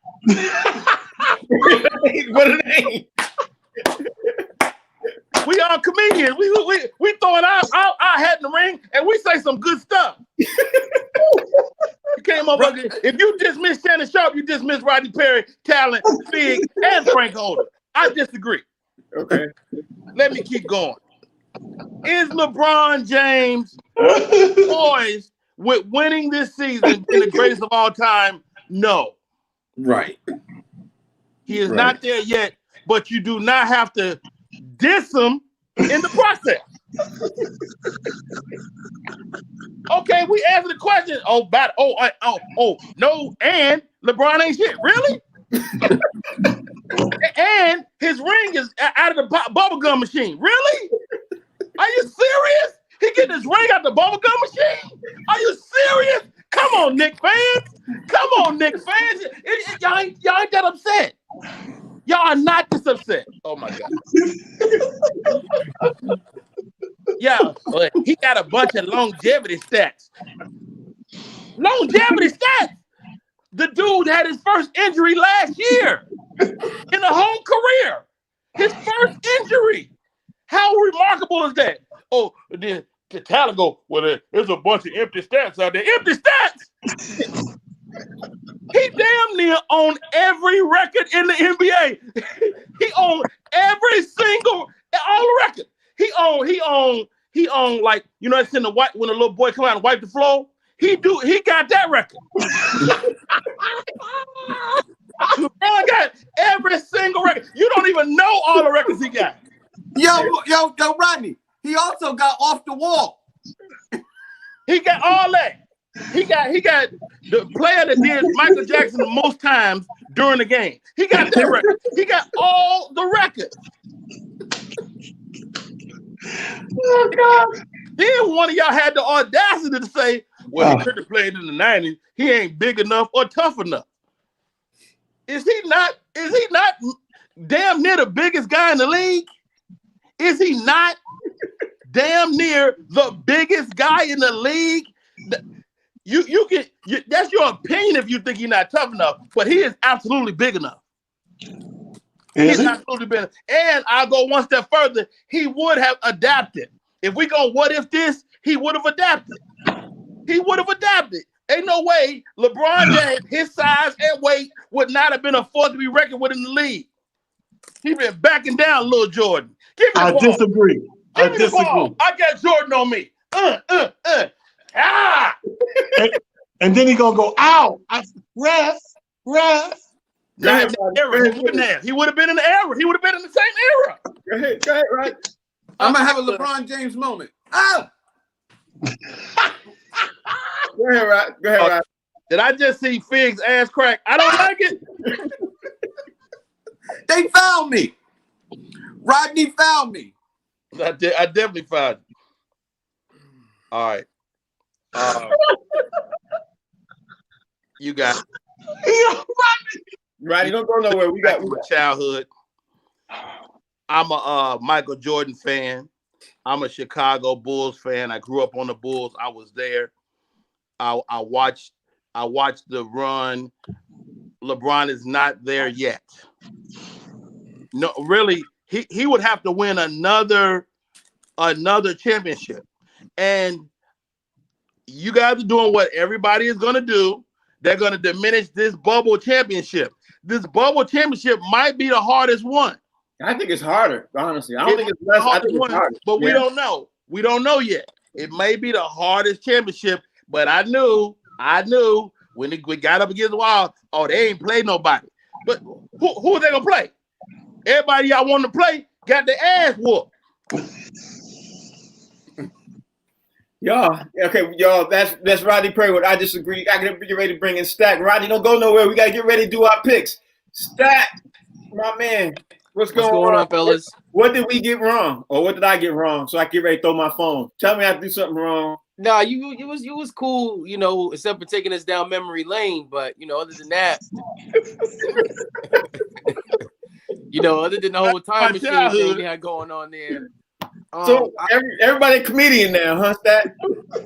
what it ain't. We are comedians. We throwing our hat in the ring and we say some good stuff. You came over. If you dismiss Shannon Sharpe, you dismiss Rodney Perry, Talent, Fig, and Frank Holder. I disagree. Okay. Let me keep going. Is LeBron James poised with winning this season in the greatest of all time? No. Right. He is not there yet, but you do not have to diss him in the process. Okay, we answered the question. No, and LeBron ain't shit. Really? And his ring is out of the bubblegum machine. Really? Are you serious? He getting his ring out the bubblegum machine? Are you serious? Come on, Knicks fans. Come on, Knicks fans. Y'all ain't that upset. Y'all are not this upset. Oh my God. Yeah, but he got a bunch of longevity stats. Longevity stats. The dude had his first injury last year in the whole career. His first injury. How remarkable is that? Oh, the talent go, well, there's a bunch of empty stats out there. Empty stats! He damn near owned every record in the NBA. He owned every single, all the records. He owned like, you know, it's in the white when a little boy come out and wipe the floor. He got that record. LeBron got every single record. You don't even know all the records he got. Yo, Rodney. He also got off the wall. He got all that. He got the player that did Michael Jackson the most times during the game. He got that record. He got all the records. Oh God. Then one of y'all had the audacity to say, well, he could have played in the 90s. He ain't big enough or tough enough. Is he not damn near the biggest guy in the league? Is he not damn near the biggest guy in the league? That's your opinion if you think he's not tough enough, but he is absolutely big enough. He's absolutely big enough. And I'll go one step further. He would have adapted. If we go what if this, he would have adapted. He would have adapted. Ain't no way LeBron James, his size and weight, would not have been a force to be reckoned with in the league. He been backing down, Lil Jordan. I disagree. I disagree. I got Jordan on me. And then he gonna go, ow! Ref. Not in that era. He would have been in the era. He would have been in the same era. Go ahead, right? I'm gonna have a LeBron James moment. Oh! Go ahead, right? Did I just see Fig's ass crack? I don't like it. They found me. Rodney found me. I definitely found you. All right. You got Rodney, don't go nowhere. We got childhood. I'm a Michael Jordan fan. I'm a Chicago Bulls fan. I grew up on the Bulls. I was there. I watched the run. LeBron is not there yet. No, really, he would have to win another championship. And you guys are doing what everybody is going to do. They're going to diminish this bubble championship. This bubble championship might be the hardest one. I think it's harder, honestly. I don't think it's less. I think it's harder. But we don't know. We don't know yet. It may be the hardest championship, but I knew when we got up against the wall, oh, they ain't played nobody. But who are they gonna play? Everybody y'all want to play got their ass whooped. Y'all, okay, y'all. That's Rodney Perrywood. I disagree. I gotta get ready to bring in Stack. Rodney, don't go nowhere. We gotta get ready to do our picks. Stack, my man, what's going on, fellas? What did we get wrong, or what did I get wrong? So I get ready to throw my phone. Tell me I do something wrong. Nah, you was cool, except for taking us down memory lane. But other than that, other than the whole time machine thing we had going on there. So everybody a comedian now, huh, Stat?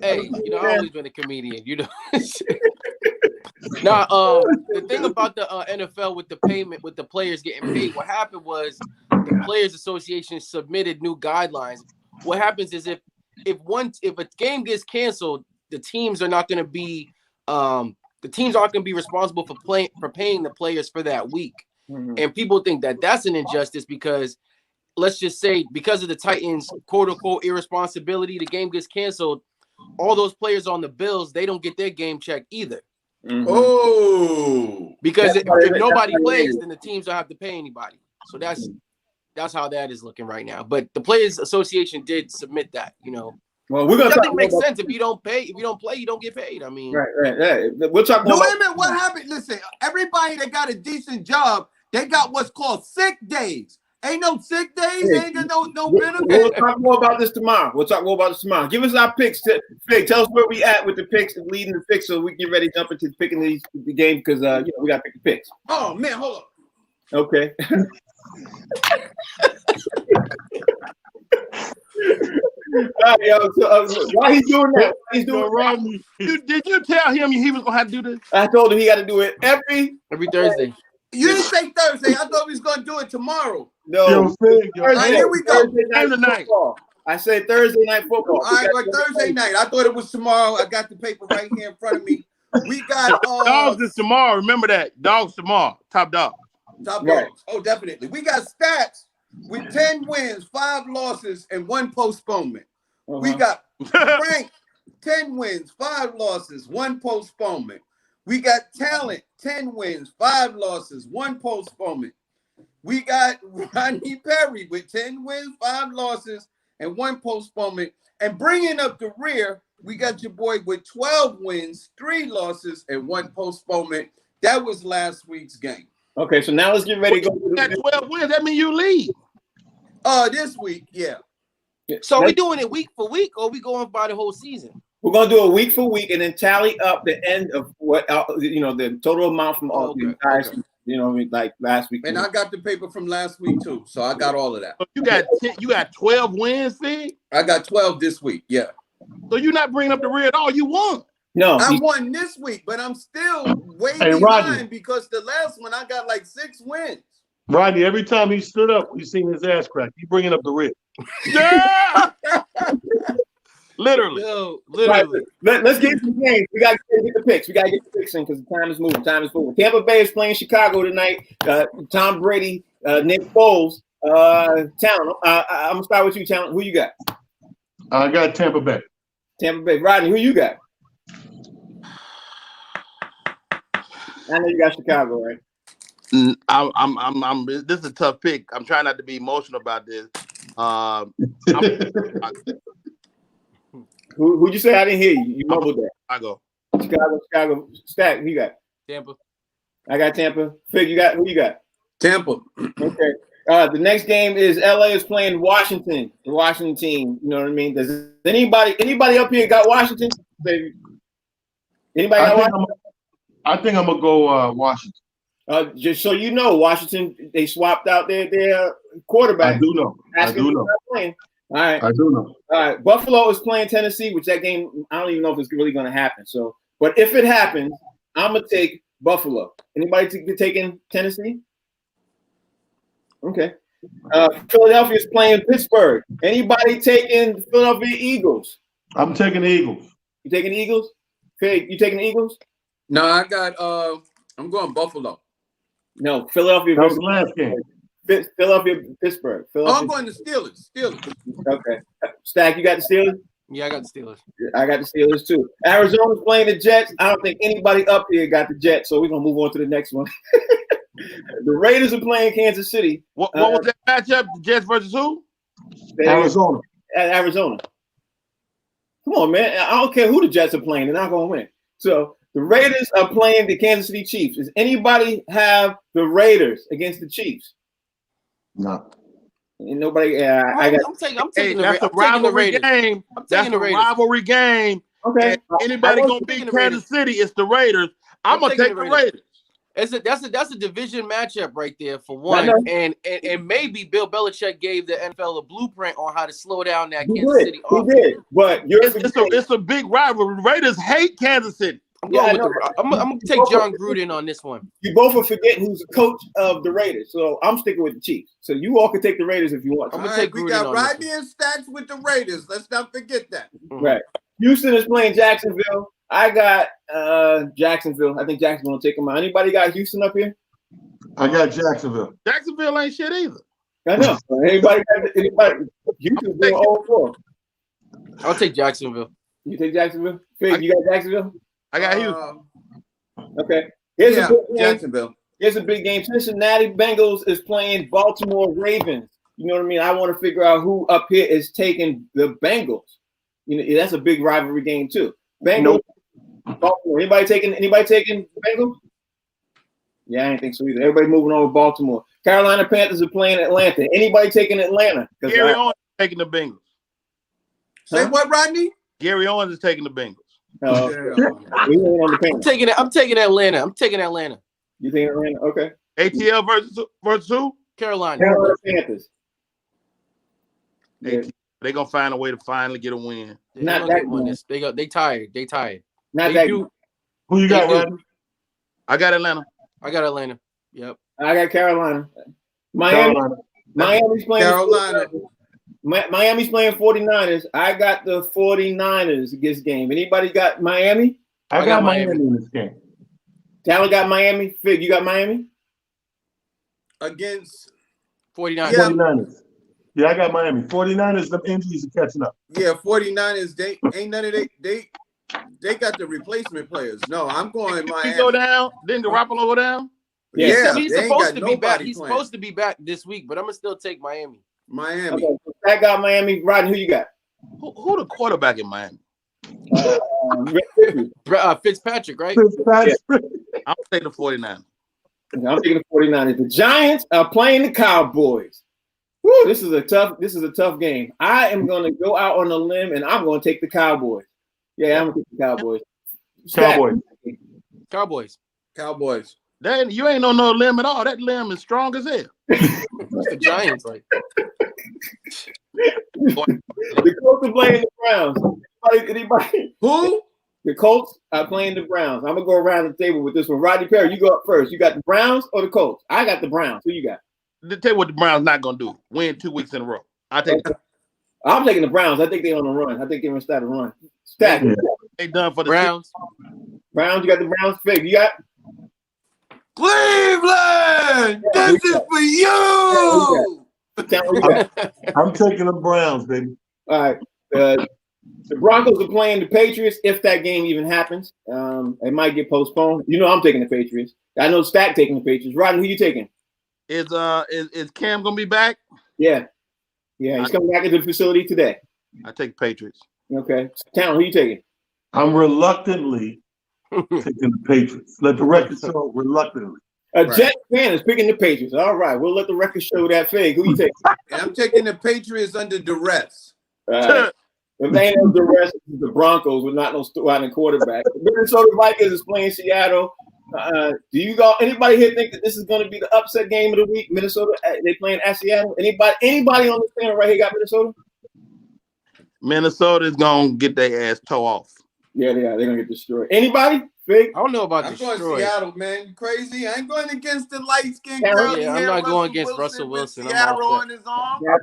Hey, I've always been a comedian, Now, the thing about the NFL with the payment, with the players getting paid, what happened was the Players Association submitted new guidelines. What happens is if a game gets canceled, the teams are not going to be responsible for paying the players for that week. Mm-hmm. And people think that that's an injustice because, let's just say, because of the Titans' quote unquote irresponsibility, the game gets canceled. All those players on the Bills, they don't get their game check either. Mm-hmm. Oh, because if nobody plays, then the teams don't have to pay anybody. So that's how that is looking right now. But the Players Association did submit that. Well, we're gonna. Nothing makes sense if you don't play, you don't get paid. I mean, right. We'll talk. No, wait a minute. What happened? Listen, everybody that got a decent job, they got what's called sick days. Ain't no sick days. Ain't got no benefit. We'll talk more about this tomorrow. Give us our picks. Fig, tell us where we at with the picks and leading the picks, so we get ready to jump into picking the game because we got to pick the picks. Oh man, hold on. Okay. All right, yo. So, why he's doing that? He's doing Rodney. Did you tell him he was gonna have to do this? I told him he got to do it every Thursday. You didn't say Thursday. I thought he was gonna do it tomorrow. No. Thursday. Here we go. Thursday night football. I said Thursday night football. All right, well, Thursday night. I thought it was tomorrow. I got the paper right here in front of me. We got Dogs is tomorrow. Remember that. Dogs tomorrow. Top dog. Top dogs. Oh, definitely. We got stats with 10 wins, 5 losses, and 1 postponement. Uh-huh. We got Frank, 10 wins, 5 losses, 1 postponement. We got Talent, 10 wins, 5 losses, 1 postponement. We got Rodney Perry with 10 wins, 5 losses, and 1 postponement. And bringing up the rear, we got your boy with 12 wins, 3 losses, and 1 postponement. That was last week's game. Okay, so now let's get ready to go. That 12 wins, that means you lead. This week, yeah. So are we doing it week for week, or are we going by the whole season? We're gonna do it week for week, and then tally up the end of what the total amount from all the entire season. Like last week. And I got the paper from last week too, so I got all of that. So you got 12 wins, Fig? I got 12 this week, yeah. So you're not bringing up the rear at all. You won. No, I won this week, but I'm still way behind because the last one I got like 6 wins. Rodney, every time he stood up, we seen his ass crack. He bringing up the rear. Yeah. Literally. No, literally. Right. Let's get some games. We gotta get the picks. We gotta get the picks in because the time is moving. Tampa Bay is playing Chicago tonight. Tom Brady, Nick Foles. Talent. I'm gonna start with you, Talent. Who you got? I got Tampa Bay. Tampa Bay. Rodney, who you got? I know you got Chicago, right? I'm this is a tough pick. I'm trying not to be emotional about this. Who'd you say? I didn't hear you. You mumbled that. Chicago. Stack, who you got? Tampa. I got Tampa. Fig, who you got? Tampa. Okay. The next game is LA is playing Washington. The Washington team. You know what I mean? Does anybody up here got Washington? Anybody got Washington? I think I'm gonna go Washington. Just so you know, Washington, they swapped out their quarterback. I do know. All right. I do know. All right. Buffalo is playing Tennessee, which that game, I don't even know if it's really going to happen. So, but if it happens, I'm going to take Buffalo. Anybody taking Tennessee? Okay. Philadelphia is playing Pittsburgh. Anybody taking Philadelphia Eagles? I'm taking the Eagles. You taking the Eagles? Fig, you taking the Eagles? No, I got, I'm going Buffalo. No, Philadelphia. That was the last game. Philadelphia, Pittsburgh. I'm going to Steelers. Okay. Stack, you got the Steelers? Yeah, I got the Steelers. I got the Steelers too. Arizona's playing the Jets. I don't think anybody up here got the Jets, so we're gonna move on to the next one. The Raiders are playing Kansas City. What was that matchup? The Jets versus who? Arizona. At Arizona. Come on, man. I don't care who the Jets are playing, they're not gonna win. So the Raiders are playing the Kansas City Chiefs. Does anybody have the Raiders against the Chiefs? No. And nobody. I got. I'm taking Hey, the that's a I'm taking the rivalry Raiders. game. I'm That's taking a the Raiders. rivalry game. Okay. And anybody I gonna was beat the Kansas City? It's the Raiders. I'm gonna taking take the Raiders. That's a division matchup right there for I one, know. and maybe Bill Belichick gave the NFL a blueprint on how to slow down that He Kansas did. City He offense. did. But you're It's a big rivalry. Raiders hate Kansas City. I'm going Yeah, I with know. I'm gonna take John Gruden on this one. you both are forgetting who's the coach of the Raiders. So I'm sticking with the Chiefs. So you all can take the Raiders if you want to. I'm All gonna right, take we Gruden got on this Rodney and Stacks with the Raiders. Let's not forget that. one. Right. Houston is playing Jacksonville. I got Jacksonville. I think Jacksonville will take them out. Anybody got Houston up here? I got Jacksonville. Jacksonville ain't shit either. I know. Anybody got anybody? Houston's doing all four. I'll take Jacksonville. You take Jacksonville? Fig, you got Jacksonville? I got Houston. Okay. Here's Yeah, a big game. Jacksonville. Here's a big game. Cincinnati Bengals is playing Baltimore Ravens. You know what I mean? I want to figure out who up here is taking the Bengals. You know, that's a big rivalry game too. Bengals. Baltimore. Anybody taking Bengals? Yeah, I didn't think so either. Everybody moving over to Baltimore. Carolina Panthers are playing Atlanta. Anybody taking Atlanta? Gary Owens is taking the Bengals. Say Huh? what, Rodney? Gary Owens is taking the Bengals. We ain't on the Panthers. I'm taking Atlanta. I'm taking Atlanta. You think Atlanta? Okay. ATL versus who? Carolina. Carolina Panthers. Yeah. They gonna find a way to finally get a win. Not that one. They tired. They tired. Not They that. do. Who you They got, do. Rodney? I got Atlanta. I got Atlanta. Yep. I got Carolina. Miami's playing Carolina. Miami's playing 49ers. I got the 49ers this game. Anybody got Miami? I got Miami in this game. Tyler got Miami. Fig, you got Miami? Against 49. Yeah. 49ers. Yeah, I got Miami. 49ers, the injuries are catching up. 49ers, they ain't none of they got the replacement players. No, I'm going He Miami. go down. Didn't Garoppolo go down? Yeah, He's they ain't supposed got to be back. nobody He's playing. supposed to be back this week, but I'm gonna still take Miami. Miami. Okay, so I got Miami. Rodney, who you got? Who the quarterback in Miami? Fitzpatrick, right? I'm taking the 49ers. I'm taking the 49ers. The Giants are playing the Cowboys. Woo, this is a tough game. I am going to go out on a limb and I'm going to take the Cowboys. Yeah, I'm going to take the Cowboys. Cowboys. Cowboys. Then you ain't on no limb at all. That limb is strong as hell. It's the Giants, like. The Colts are playing the Browns. Anybody? Who? The Colts are playing the Browns. I'm gonna go around the table with this one. Rodney Perry, you go up first. You got the Browns or the Colts? I got the Browns. Who you got? To tell you what the Browns not gonna do: win 2 weeks in a row. I'm taking the Browns. I think they're on the run. I think they're gonna start a run. Stack. Yeah. they done for the Browns. Browns. You got the Browns. Fig. You got. Cleveland! This is for you! Tell me you got. I'm taking the Browns, baby. All right. The Broncos are playing the Patriots. If that game even happens, it might get postponed. You know, I'm taking the Patriots. I know Stack taking the Patriots. Rodney, who you taking? Is Cam gonna be back? Yeah, he's coming back into the facility today. I take Patriots. Okay, Town, who you taking? I'm reluctantly taking the Patriots. Let the record show reluctantly. A Jets fan is picking the Patriots. All right, we'll let the record show that. Fig, who you taking? And I'm taking the Patriots under duress. All right. If they ain't no the rest of the Broncos with not no starting quarterback. The Minnesota Vikings is playing Seattle. Do you go? Anybody here think that this is going to be the upset game of the week? Minnesota, they playing at Seattle. Anybody on this panel right here got Minnesota? Minnesota's gonna get their ass toe off. Yeah, they are. They're gonna get destroyed. Anybody? Fig? I don't know about I'm going destroy. Seattle, man. You crazy? I ain't going against the light-skinned Yeah, girl. I'm not going against Russell Wilson. I'm Seattle all on his arm. I'm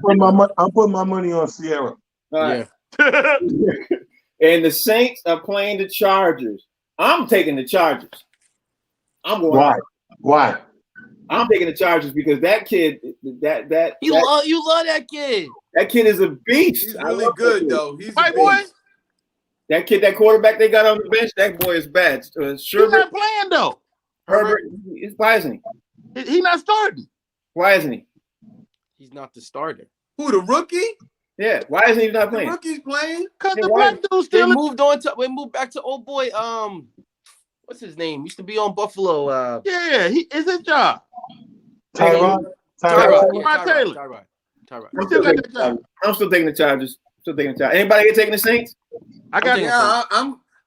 putting my money on Sierra. All right. Yeah. And the Saints are playing the Chargers. I'm taking the Chargers. I'm going. Why? I'm taking the Chargers because that kid, You love that kid. that kid is a beast. He's I really love that good kid. though. He's White a boy, beast. That kid, that quarterback they got on the bench, that boy is bad. he's Sherbert, not playing though. Herbert, why isn't he? He not starting. Why isn't he? He's not the starter. Who, the rookie? Yeah, why isn't he not The playing? rookie's playing. Cause Yeah, the why- black dude's They still. moved back to old boy. What's his name? Used to be on Buffalo. Yeah, he is his job. Tyrod. Tyrod. Yeah, Tyrod Taylor. Tyrod. I'm He still still got taking that job. I'm still taking the Chargers. Still taking the Chargers. Anybody here taking the Saints? I got thinking- Yeah,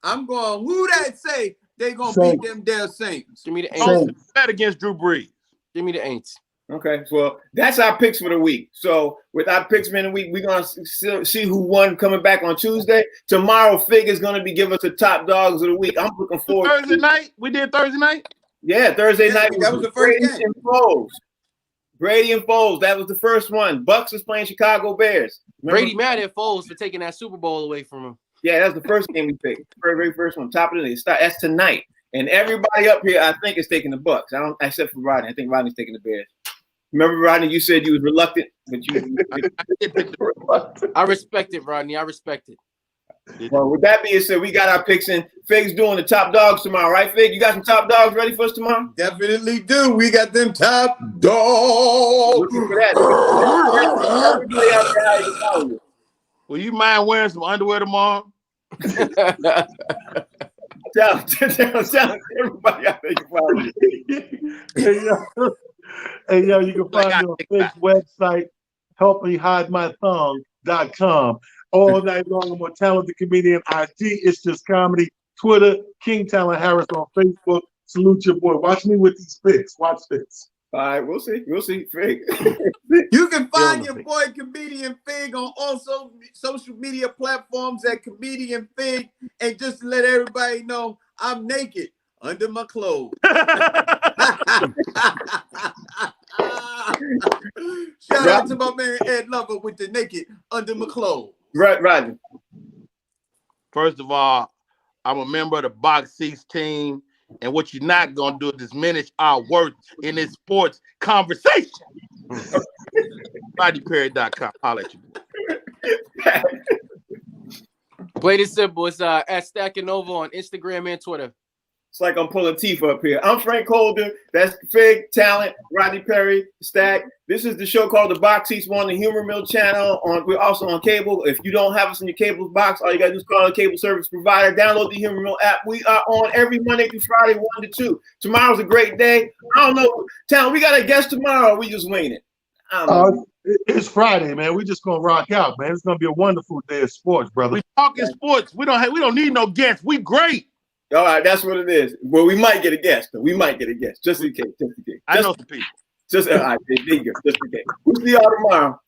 I'm going. Who that say they gonna Saints. beat them damn Saints? Give me the oh, Aints. bet against Drew Brees. Give me the Aints. Okay, well, that's our picks for the week. So with our picks for the week, we're gonna see who won coming back on Tuesday. Tomorrow, Fig is gonna be giving us the top dogs of the week. I'm looking forward. Thursday night, we did Thursday night. Yeah, Thursday Yeah, night. that was the first Brady game. and Foles. Brady and Foles. That was the first one. Bucks is playing Chicago Bears. Remember? Brady mad at Foles for taking that Super Bowl away from him. Yeah, that's the first game we picked. Very first one. Top of the list. That's tonight. And everybody up here, I think, is taking the Bucks. I don't, except for Rodney. I think Rodney's taking the Bears. Remember, Rodney, you said you was reluctant, but you. I did pick the I respect it, Rodney. I respect it. Well, with that being said, we got our picks in. Fig's doing the top dogs tomorrow, right, Fig? You got some top dogs ready for us tomorrow? Definitely do. We got them top dogs. Looking for that. Everybody out there, how you follow you. Will you mind wearing some underwear tomorrow? Tell everybody out there you follow you. Hey, yo, you can find me on Fig's website, helpmehidemythong.com. All night long, I'm a talented comedian. IG, It's Just Comedy. Twitter, King Talent Harris on Facebook. Salute your boy. Watch me with these pics. Watch this. All right, we'll see. We'll see. Fig. You can find Yo, your boy Comedian Fig on also social media platforms at Comedian Fig. And just to let everybody know, I'm naked under my clothes. Shout out to my man Ed Lover with the naked under my clothes. Right, Rodney. First of all, I'm a member of the Box Seats team, and what you're not gonna do is diminish our worth in this sports conversation. BodyPerry.com. Holla at you. Plain and simple. It's at Stacking Nova on Instagram and Twitter. It's like I'm pulling teeth up here. I'm Frank Holder. That's Fig, Talent, Rodney Perry, Stack. This is the show called The Box Seats. We're on the Humor Mill channel. We're also on cable. If you don't have us in your cable box, all you got to do is call a cable service provider. Download the Humor Mill app. We are on every Monday through Friday, 1 to 2. Tomorrow's a great day. I don't know. Talent, we got a guest tomorrow. Or we just winging it? I don't know. It's Friday, man. We're just gonna rock out, man. It's gonna be a wonderful day of sports, brother. We talking sports. We don't need no guests. We great. All right, that's what it is. Well, we might get a guest. Though. We might get a guest, just in case. Just in case. I know some people. All right, there you go. Just in case. We'll see y'all tomorrow.